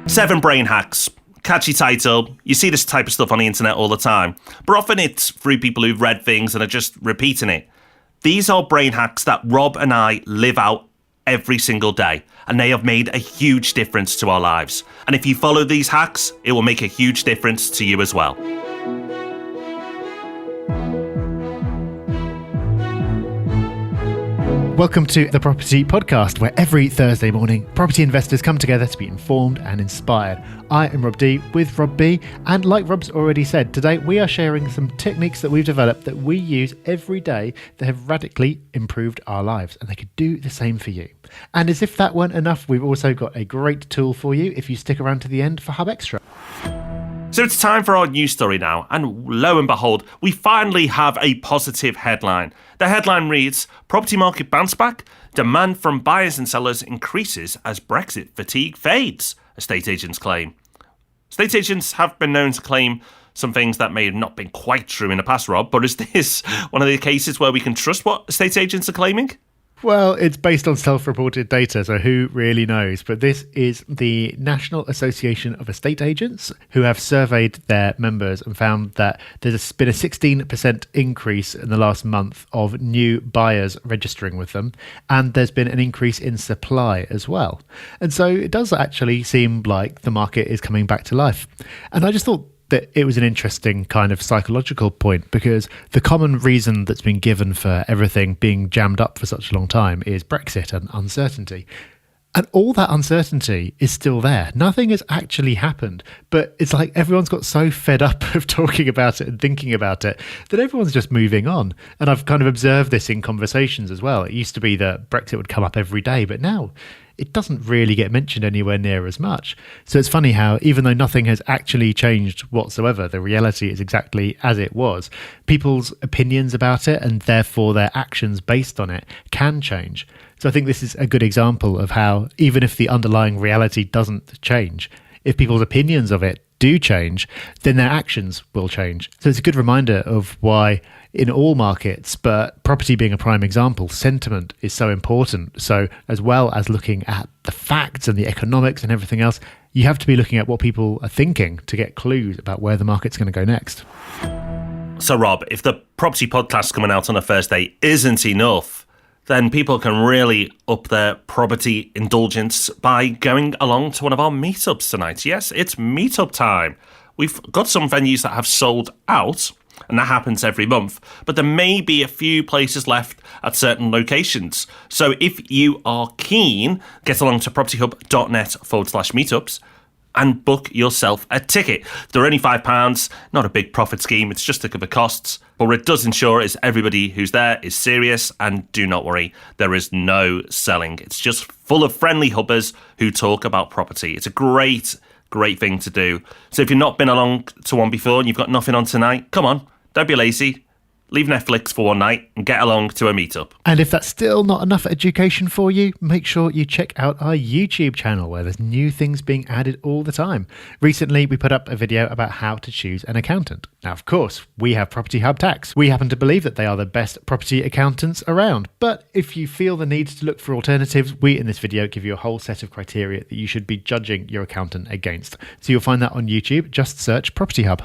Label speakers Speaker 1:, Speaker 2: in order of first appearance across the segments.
Speaker 1: 7 brain hacks. Catchy title. You see this type of stuff on the internet all the time, but often it's through people who've read things and are just repeating it. These are brain hacks that Rob and I live out every single day, and they have made a huge difference to our lives. And if you follow these hacks, it will make a huge difference to you as well.
Speaker 2: Welcome to the Property Podcast, where every Thursday morning, property investors come together to be informed and inspired. I am Rob D with Rob B, and like Rob's already said, today we are sharing some techniques that we've developed that we use every day that have radically improved our lives, and they could do the same for you. And as if that weren't enough, we've also got a great tool for you if you stick around to the end for Hub Extra.
Speaker 1: So it's time for our news story now, and lo and behold, we finally have a positive headline. The headline reads, "Property market bounce back, demand from buyers and sellers increases as Brexit fatigue fades," estate agents claim. Estate agents have been known to claim some things that may have not been quite true in the past, Rob, but is this one of the cases where we can trust what estate agents are claiming?
Speaker 2: Well, it's based on self-reported data, so who really knows? But this is the National Association of Estate Agents, who have surveyed their members and found that there's been a 16% increase in the last month of new buyers registering with them, and there's been an increase in supply as well. And so it does actually seem like the market is coming back to life. And I just thought that it was an interesting kind of psychological point, because the common reason that's been given for everything being jammed up for such a long time is Brexit and uncertainty. And all that uncertainty is still there. Nothing has actually happened, but it's like everyone's got so fed up of talking about it and thinking about it that everyone's just moving on. And I've kind of observed this in conversations as well. It used to be that Brexit would come up every day, but now it doesn't really get mentioned anywhere near as much. So it's funny how, even though nothing has actually changed whatsoever, the reality is exactly as it was. People's opinions about it, and therefore their actions based on it, can change. So I think this is a good example of how, even if the underlying reality doesn't change, if people's opinions of it do change, then their actions will change. So it's a good reminder of why in all markets, but property being a prime example, sentiment is so important. So as well as looking at the facts and the economics and everything else, you have to be looking at what people are thinking to get clues about where the market's going to go next.
Speaker 1: So Rob, if the property podcast coming out on a Thursday isn't enough, then people can really up their property indulgence by going along to one of our meetups tonight. Yes, it's meetup time. We've got some venues that have sold out, and that happens every month, but there may be a few places left at certain locations. So if you are keen, get along to propertyhub.net/meetups and book yourself a ticket. They're only £5, not a big profit scheme, it's just to cover costs. But what it does ensure is everybody who's there is serious, and do not worry, there is no selling. It's just full of friendly hubbers who talk about property. It's a great thing to do. So if you've not been along to one before and you've got nothing on tonight, come on, don't be lazy. Leave Netflix for one night and get along to a meetup.
Speaker 2: And if that's still not enough education for you, make sure you check out our YouTube channel, where there's new things being added all the time. Recently, we put up a video about how to choose an accountant. Now, of course, we have Property Hub Tax. We happen to believe that they are the best property accountants around. But if you feel the need to look for alternatives, we in this video give you a whole set of criteria that you should be judging your accountant against. So you'll find that on YouTube. Just search Property Hub.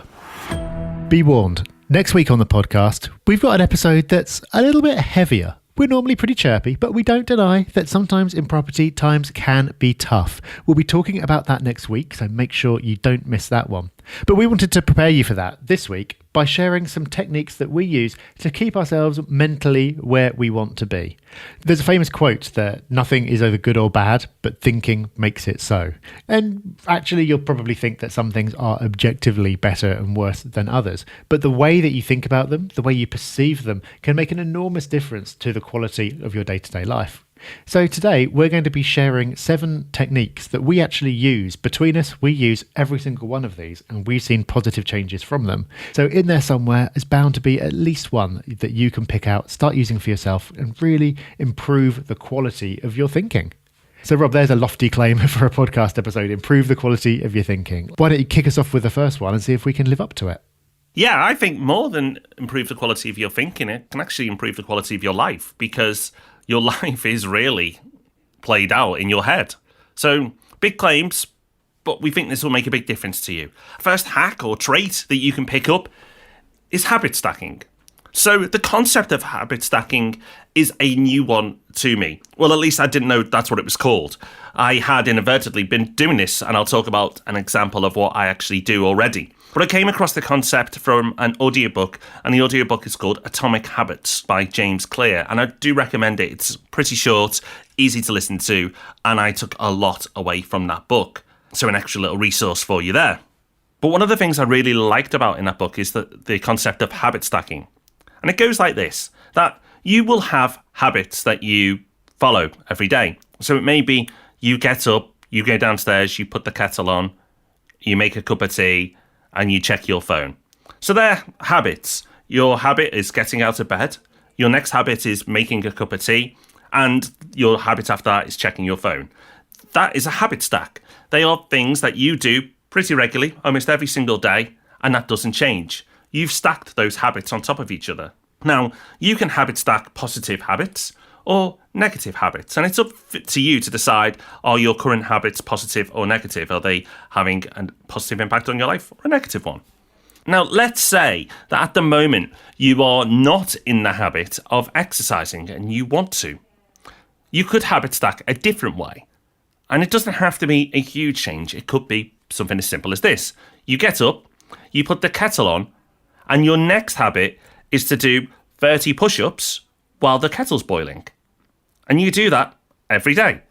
Speaker 2: Be warned. Next week on the podcast, we've got an episode that's a little bit heavier. We're normally pretty chirpy, but we don't deny that sometimes in property, times can be tough. We'll be talking about that next week, so make sure you don't miss that one. But we wanted to prepare you for that this week by sharing some techniques that we use to keep ourselves mentally where we want to be. There's a famous quote that nothing is either good or bad, but thinking makes it so. And actually, you'll probably think that some things are objectively better and worse than others. But the way that you think about them, the way you perceive them, can make an enormous difference to the quality of your day-to-day life. So today we're going to be sharing 7 techniques that we actually use. Between us, we use every single one of these, and we've seen positive changes from them. So in there somewhere is bound to be at least one that you can pick out, start using for yourself, and really improve the quality of your thinking. So Rob, there's a lofty claim for a podcast episode: improve the quality of your thinking. Why don't you kick us off with the first one and see if we can live up to it?
Speaker 1: Yeah, I think more than improve the quality of your thinking, it can actually improve the quality of your life, because your life is really played out in your head. So big claims, but we think this will make a big difference to you. First hack or trait that you can pick up is habit stacking. So the concept of habit stacking is a new one to me. Well, at least I didn't know that's what it was called. I had inadvertently been doing this, and I'll talk about an example of what I actually do already. But I came across the concept from an audiobook, and the audiobook is called Atomic Habits by James Clear, and I do recommend it. It's pretty short, easy to listen to, and I took a lot away from that book. So an extra little resource for you there. But one of the things I really liked about in that book is the concept of habit stacking. And it goes like this, that you will have habits that you follow every day. So it may be you get up, you go downstairs, you put the kettle on, you make a cup of tea, and you check your phone. So they're habits. Your habit is getting out of bed. Your next habit is making a cup of tea. And your habit after that is checking your phone. That is a habit stack. They are things that you do pretty regularly, almost every single day, and that doesn't change. You've stacked those habits on top of each other. Now, you can habit stack positive habits or negative habits, and it's up to you to decide, are your current habits positive or negative? Are they having a positive impact on your life or a negative one? Now, let's say that at the moment you are not in the habit of exercising and you want to. You could habit stack a different way. And it doesn't have to be a huge change. It could be something as simple as this. You get up, you put the kettle on, and your next habit is to do 30 push-ups while the kettle's boiling. And you do that every day.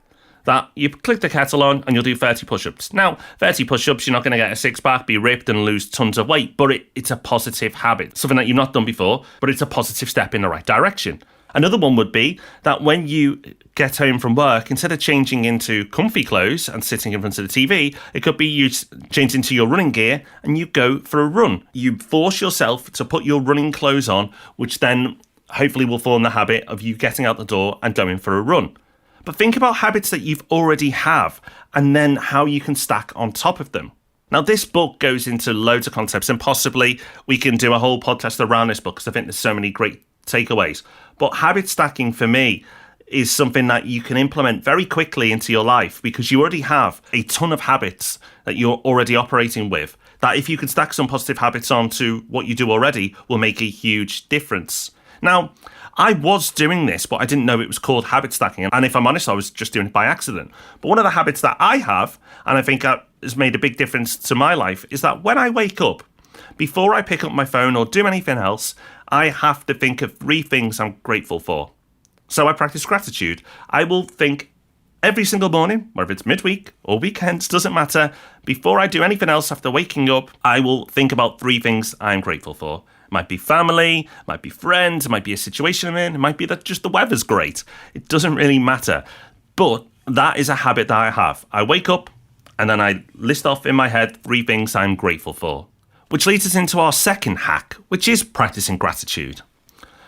Speaker 1: That you click the kettle on and you'll do 30 push-ups. Now, 30 push-ups, you're not going to get a six-pack, be ripped and lose tons of weight, but it's a positive habit. Something that you've not done before, but it's a positive step in the right direction. Another one would be that when you get home from work, instead of changing into comfy clothes and sitting in front of the TV, it could be you change into your running gear and you go for a run. You force yourself to put your running clothes on, which then hopefully will form the habit of you getting out the door and going for a run. But think about habits that you've already have and then how you can stack on top of them. Now, this book goes into loads of concepts, and possibly we can do a whole podcast around this book because I think there's so many great takeaways. But habit stacking for me is something that you can implement very quickly into your life because you already have a ton of habits that you're already operating with, that if you can stack some positive habits onto what you do already will make a huge difference. Now, I was doing this, but I didn't know it was called habit stacking. And if I'm honest, I was just doing it by accident. But one of the habits that I have, and I think has made a big difference to my life, is that when I wake up, before I pick up my phone or do anything else, I have to think of 3 things I'm grateful for. So I practice gratitude. I will think every single morning, whether it's midweek or weekends, doesn't matter. Before I do anything else after waking up, I will think about 3 things I'm grateful for. It might be family, it might be friends, it might be a situation I'm in, it might be that just the weather's great. It doesn't really matter. But that is a habit that I have. I wake up and then I list off in my head 3 things I'm grateful for. Which leads us into our second hack, which is practicing gratitude.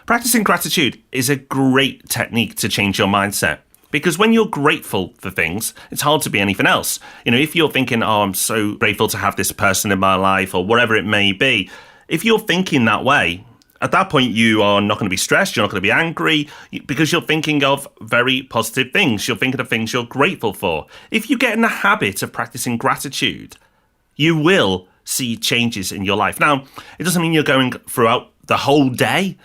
Speaker 1: Practicing gratitude is a great technique to change your mindset because when you're grateful for things, it's hard to be anything else. You know, if you're thinking, oh, I'm so grateful to have this person in my life or whatever it may be, if you're thinking that way, at that point you are not going to be stressed, you're not going to be angry because you're thinking of very positive things. You're thinking of things you're grateful for. If you get in the habit of practicing gratitude, you will see changes in your life. Now, it doesn't mean you're going throughout the whole day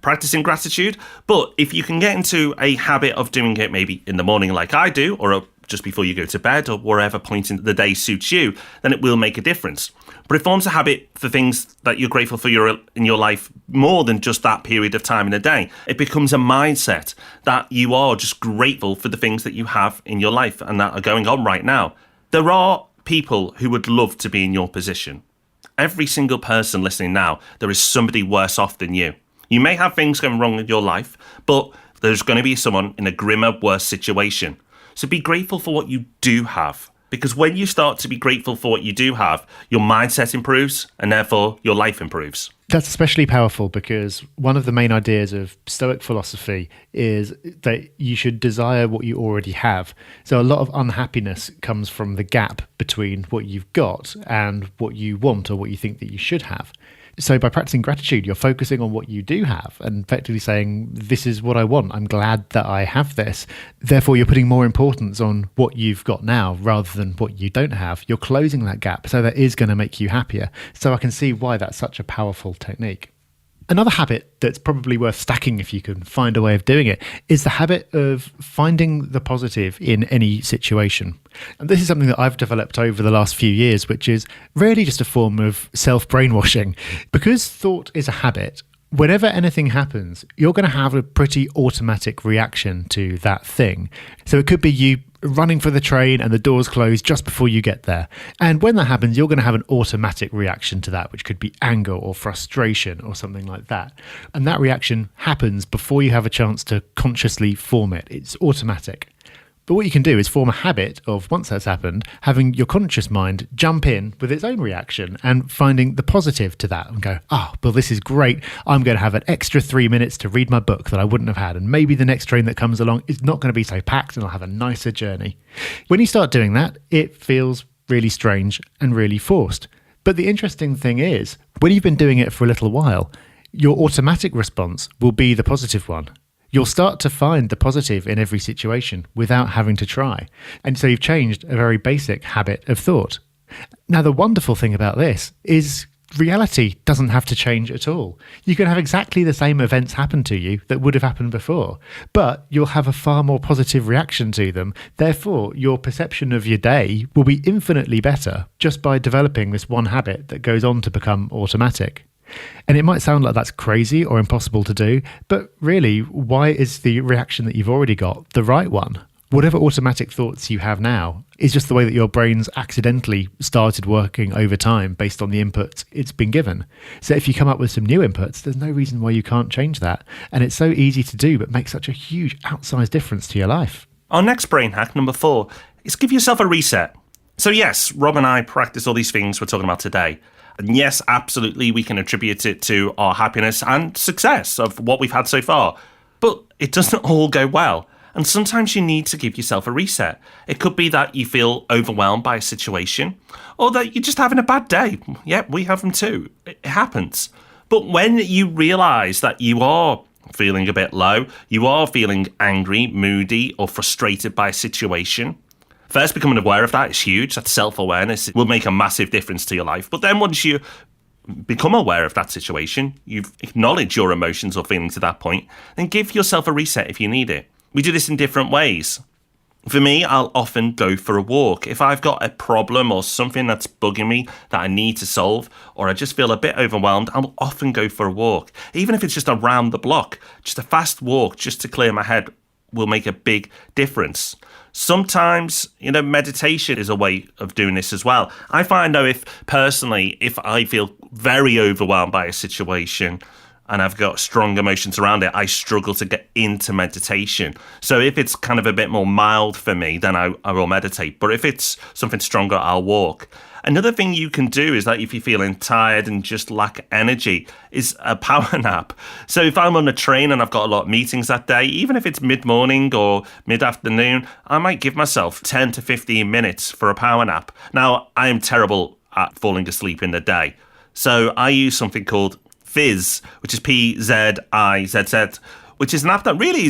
Speaker 1: practicing gratitude, but if you can get into a habit of doing it maybe in the morning like I do, or just before you go to bed, or wherever point in the day suits you, then it will make a difference. But it forms a habit for things that you're grateful for in your life more than just that period of time in a day. It becomes a mindset that you are just grateful for the things that you have in your life and that are going on right now. There are people who would love to be in your position. Every single person listening now, there is somebody worse off than you. You may have things going wrong in your life, but there's going to be someone in a grimmer, worse situation. So be grateful for what you do have, because when you start to be grateful for what you do have, your mindset improves and therefore your life improves.
Speaker 2: That's especially powerful because one of the main ideas of Stoic philosophy is that you should desire what you already have. So a lot of unhappiness comes from the gap between what you've got and what you want or what you think that you should have. So by practicing gratitude, you're focusing on what you do have and effectively saying, this is what I want. I'm glad that I have this. Therefore, you're putting more importance on what you've got now rather than what you don't have. You're closing that gap. So that is going to make you happier. So I can see why that's such a powerful technique. Another habit that's probably worth stacking if you can find a way of doing it is the habit of finding the positive in any situation. And this is something that I've developed over the last few years, which is really just a form of self-brainwashing. Because thought is a habit, whenever anything happens, you're going to have a pretty automatic reaction to that thing. So it could be you running for the train and the doors close just before you get there. And when that happens, you're going to have an automatic reaction to that, which could be anger or frustration or something like that. And that reaction happens before you have a chance to consciously form it. It's automatic. But what you can do is form a habit of, once that's happened, having your conscious mind jump in with its own reaction and finding the positive to that and go, oh, well, this is great. I'm going to have an extra 3 minutes to read my book that I wouldn't have had. And maybe the next train that comes along is not going to be so packed and I'll have a nicer journey. When you start doing that, it feels really strange and really forced. But the interesting thing is, when you've been doing it for a little while, your automatic response will be the positive one. You'll start to find the positive in every situation without having to try. And so you've changed a very basic habit of thought. Now, the wonderful thing about this is reality doesn't have to change at all. You can have exactly the same events happen to you that would have happened before, but you'll have a far more positive reaction to them. Therefore, your perception of your day will be infinitely better just by developing this one habit that goes on to become automatic. And it might sound like that's crazy or impossible to do, but really, why is the reaction that you've already got the right one? Whatever automatic thoughts you have now is just the way that your brain's accidentally started working over time based on the input it's been given. So if you come up with some new inputs, there's no reason why you can't change that. And it's so easy to do, but makes such a huge outsized difference to your life.
Speaker 1: Our next brain hack, number 4, is give yourself a reset. So yes, Rob and I practice all these things we're talking about today. And yes, absolutely, we can attribute it to our happiness and success of what we've had so far. But it doesn't all go well. And sometimes you need to give yourself a reset. It could be that you feel overwhelmed by a situation, or that you're just having a bad day. Yep, we have them too. It happens. But when you realise that you are feeling a bit low, you are feeling angry, moody, or frustrated by a situation, first, becoming aware of that is huge. That self-awareness will make a massive difference to your life. But then once you become aware of that situation, you've acknowledged your emotions or feelings at that point, then give yourself a reset if you need it. We do this in different ways. For me, I'll often go for a walk. If I've got a problem or something that's bugging me that I need to solve, or I just feel a bit overwhelmed, I'll often go for a walk. Even if it's just around the block, just a fast walk just to clear my head will make a big difference. Sometimes, meditation is a way of doing this as well. I find though, if I feel very overwhelmed by a situation and I've got strong emotions around it, I struggle to get into meditation. So if it's kind of a bit more mild for me, then I will meditate. But if it's something stronger, I'll walk. Another thing you can do is that if you're feeling tired and just lack energy, is a power nap. So if I'm on a train and I've got a lot of meetings that day, even if it's mid-morning or mid-afternoon, I might give myself 10 to 15 minutes for a power nap. Now, I am terrible at falling asleep in the day. So I use something called Fizz, which is P-Z-I-Z-Z, which is an app that really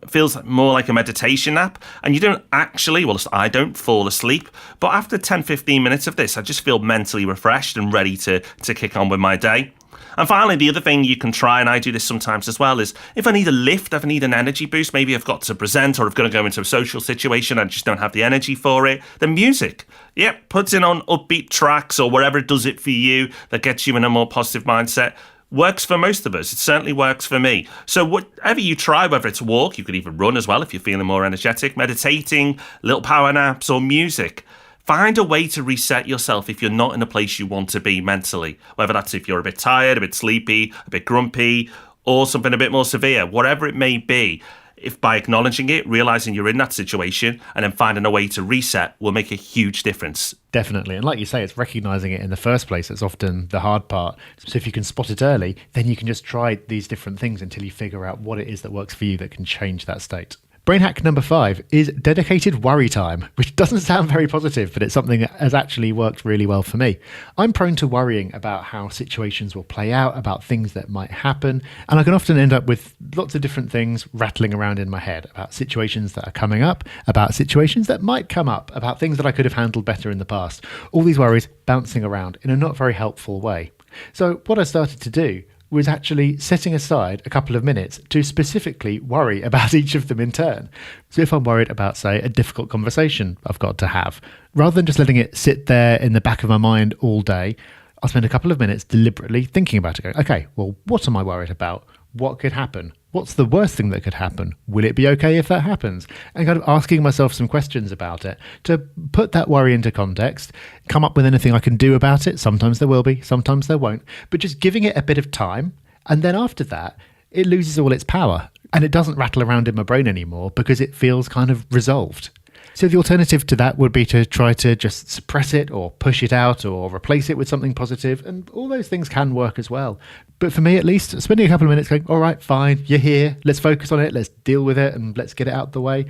Speaker 1: feels more like a meditation app. And you don't actually, I don't fall asleep. But after 10, 15 minutes of this, I just feel mentally refreshed and ready to kick on with my day. And finally, the other thing you can try, and I do this sometimes as well, is if I need a lift, if I need an energy boost, maybe I've got to present or I've got to go into a social situation, I just don't have the energy for it, then music. Yep, puts in on upbeat tracks or whatever does it for you that gets you in a more positive mindset. Works for most of us. It certainly works for me. So whatever you try, whether it's walk, you could even run as well if you're feeling more energetic, meditating, little power naps or music. Find a way to reset yourself if you're not in a place you want to be mentally, whether that's if you're a bit tired, a bit sleepy, a bit grumpy, or something a bit more severe, whatever it may be. If by acknowledging it, realizing you're in that situation, and then finding a way to reset will make a huge difference.
Speaker 2: Definitely. And like you say, it's recognizing it in the first place that's often the hard part. So if you can spot it early, then you can just try these different things until you figure out what it is that works for you that can change that state. Brain hack number 5 is dedicated worry time, which doesn't sound very positive, but it's something that has actually worked really well for me. I'm prone to worrying about how situations will play out, about things that might happen, and I can often end up with lots of different things rattling around in my head about situations that are coming up, about situations that might come up, about things that I could have handled better in the past. All these worries bouncing around in a not very helpful way. So what I started to do was actually setting aside a couple of minutes to specifically worry about each of them in turn. So if I'm worried about, say, a difficult conversation I've got to have, rather than just letting it sit there in the back of my mind all day, I'll spend a couple of minutes deliberately thinking about it, going, okay, well, what am I worried about? What could happen? What's the worst thing that could happen? Will it be okay if that happens? And kind of asking myself some questions about it to put that worry into context, come up with anything I can do about it. Sometimes there will be, sometimes there won't, but just giving it a bit of time. And then after that, it loses all its power and it doesn't rattle around in my brain anymore because it feels kind of resolved. So the alternative to that would be to try to just suppress it or push it out or replace it with something positive, and all those things can work as well. But for me, at least, spending a couple of minutes going, all right, fine, you're here, let's focus on it, let's deal with it, and let's get it out the way,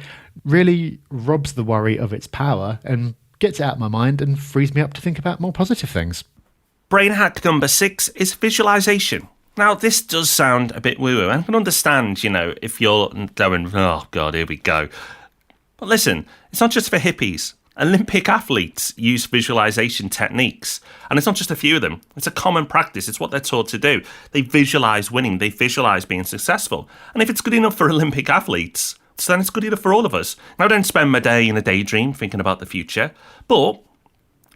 Speaker 2: really robs the worry of its power and gets it out of my mind and frees me up to think about more positive things.
Speaker 1: Brain hack number 6 is visualization. Now, this does sound a bit woo-woo. I can understand, if you're going, oh, God, here we go. But listen, it's not just for hippies. Olympic athletes use visualization techniques. And it's not just a few of them. It's a common practice. It's what they're taught to do. They visualize winning. They visualize being successful. And if it's good enough for Olympic athletes, then it's good enough for all of us. Now, I don't spend my day in a daydream thinking about the future. But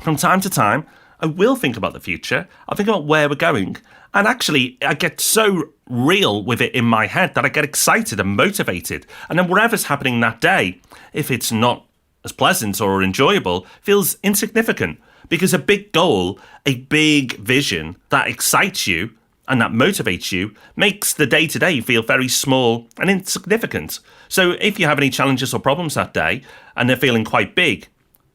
Speaker 1: from time to time, I will think about the future. I'll think about where we're going. And actually, I get so real with it in my head that I get excited and motivated. And then whatever's happening that day, if it's not as pleasant or enjoyable, feels insignificant. Because a big goal, a big vision that excites you and that motivates you makes the day-to-day feel very small and insignificant. So if you have any challenges or problems that day and they're feeling quite big,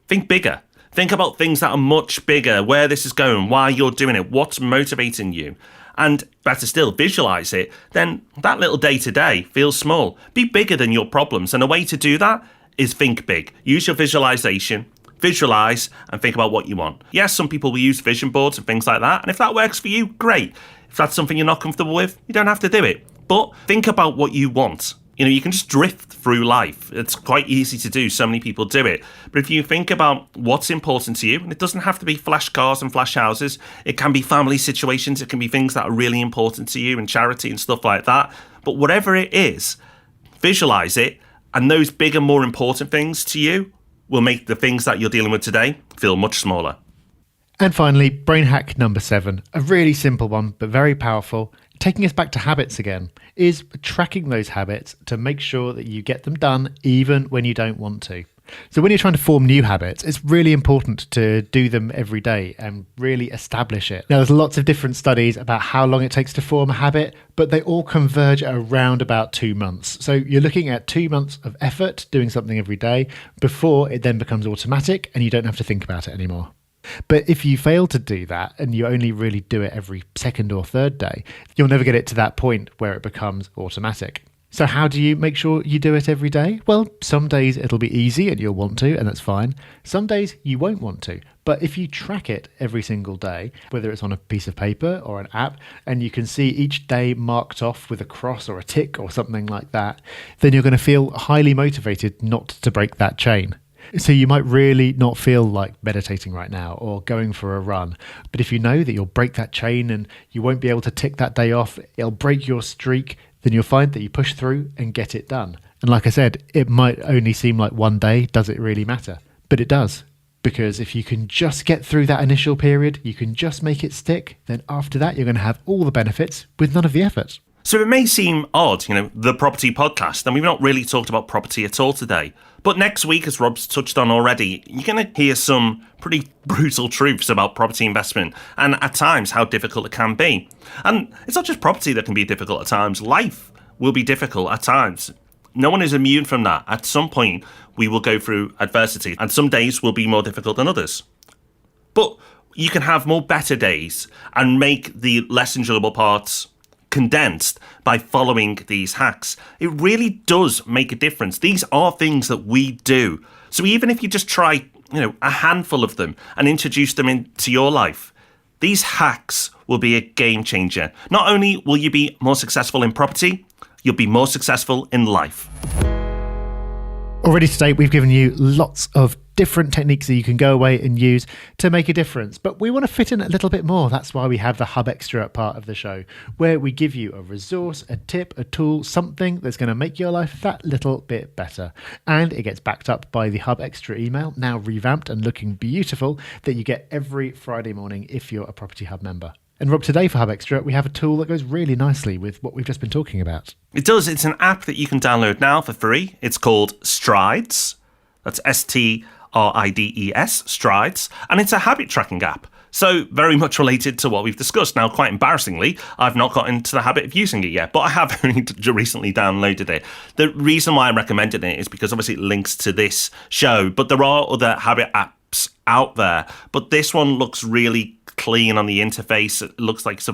Speaker 1: think bigger. Think about things that are much bigger, where this is going, why you're doing it, what's motivating you. And better still, visualize it. Then that little day-to-day feels small. Be bigger than your problems. And a way to do that is think big. Use your visualization, visualize, and think about what you want. Yes, some people will use vision boards and things like that. And if that works for you, great. If that's something you're not comfortable with, you don't have to do it. But think about what you want. You can just drift through life. It's quite easy to do. So many people do it. But if you think about what's important to you, and it doesn't have to be flash cars and flash houses. It can be family situations. It can be things that are really important to you and charity and stuff like that. But whatever it is, visualize it. And those bigger, more important things to you will make the things that you're dealing with today feel much smaller.
Speaker 2: And finally, brain hack number 7, a really simple one, but very powerful. Taking us back to habits again, is tracking those habits to make sure that you get them done even when you don't want to. So when you're trying to form new habits, it's really important to do them every day and really establish it. Now, there's lots of different studies about how long it takes to form a habit, but they all converge at around about 2 months. So you're looking at 2 months of effort doing something every day before it then becomes automatic and you don't have to think about it anymore. But if you fail to do that and you only really do it every second or third day, you'll never get it to that point where it becomes automatic. So how do you make sure you do it every day? Well, some days it'll be easy and you'll want to, and that's fine. Some days you won't want to. But if you track it every single day, whether it's on a piece of paper or an app, and you can see each day marked off with a cross or a tick or something like that, then you're going to feel highly motivated not to break that chain. So you might really not feel like meditating right now or going for a run. But if you know that you'll break that chain and you won't be able to tick that day off, it'll break your streak, then you'll find that you push through and get it done. And like I said, it might only seem like one day. Does it really matter? But it does. Because if you can just get through that initial period, you can just make it stick, then after that, you're going to have all the benefits with none of the effort.
Speaker 1: So it may seem odd, the property podcast, and we've not really talked about property at all today. But next week, as Rob's touched on already, you're going to hear some pretty brutal truths about property investment and at times how difficult it can be. And it's not just property that can be difficult at times. Life will be difficult at times. No one is immune from that. At some point, we will go through adversity, and some days will be more difficult than others. But you can have more better days and make the less enjoyable parts condensed by following these hacks. It really does make a difference. These are things that we do. So even if you just try, a handful of them and introduce them into your life, these hacks will be a game changer. Not only will you be more successful in property, you'll be more successful in life.
Speaker 2: Already today, we've given you lots of different techniques that you can go away and use to make a difference. But we want to fit in a little bit more. That's why we have the Hub Extra part of the show, where we give you a resource, a tip, a tool, something that's going to make your life that little bit better. And it gets backed up by the Hub Extra email, now revamped and looking beautiful, that you get every Friday morning if you're a Property Hub member. And Rob, today for Hub Extra, we have a tool that goes really nicely with what we've just been talking about.
Speaker 1: It does. It's an app that you can download now for free. It's called Strides. That's Strides, Strides. And it's a habit tracking app. So very much related to what we've discussed. Now, quite embarrassingly, I've not got into the habit of using it yet, but I have only recently downloaded it. The reason why I recommended it is because obviously it links to this show, but there are other habit apps out there. But this one looks really clean on the interface. It looks like it's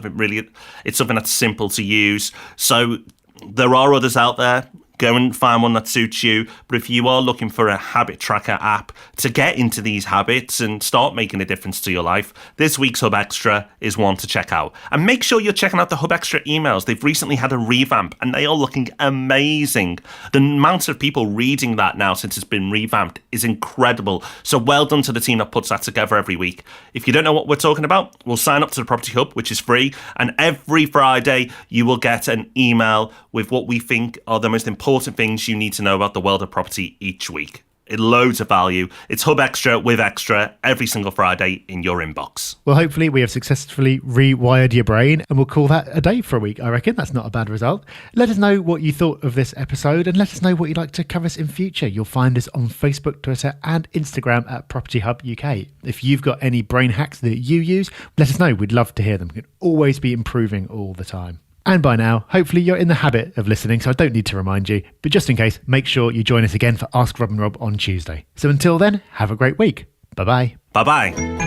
Speaker 1: something that's simple to use. So there are others out there. Go and find one that suits you. But if you are looking for a habit tracker app to get into these habits and start making a difference to your life, this week's Hub Extra is one to check out. And make sure you're checking out the Hub Extra emails. They've recently had a revamp and they are looking amazing. The amount of people reading that now since it's been revamped is incredible. So well done to the team that puts that together every week. If you don't know what we're talking about, we'll sign up to the Property Hub, which is free. And every Friday, you will get an email with what we think are the most important things you need to know about the world of property each week. It loads of value. It's Hub Extra with extra every single Friday in your inbox.
Speaker 2: Well, hopefully we have successfully rewired your brain and we'll call that a day for a week. I reckon that's not a bad result. Let us know what you thought of this episode and let us know what you'd like to cover us in future. You'll find us on Facebook, Twitter and Instagram at Property Hub UK. If you've got any brain hacks that you use, let us know. We'd love to hear them. We can always be improving all the time. And by now, hopefully you're in the habit of listening, so I don't need to remind you. But just in case, make sure you join us again for Ask Rob and Rob on Tuesday. So until then, have a great week. Bye-bye.
Speaker 1: Bye-bye.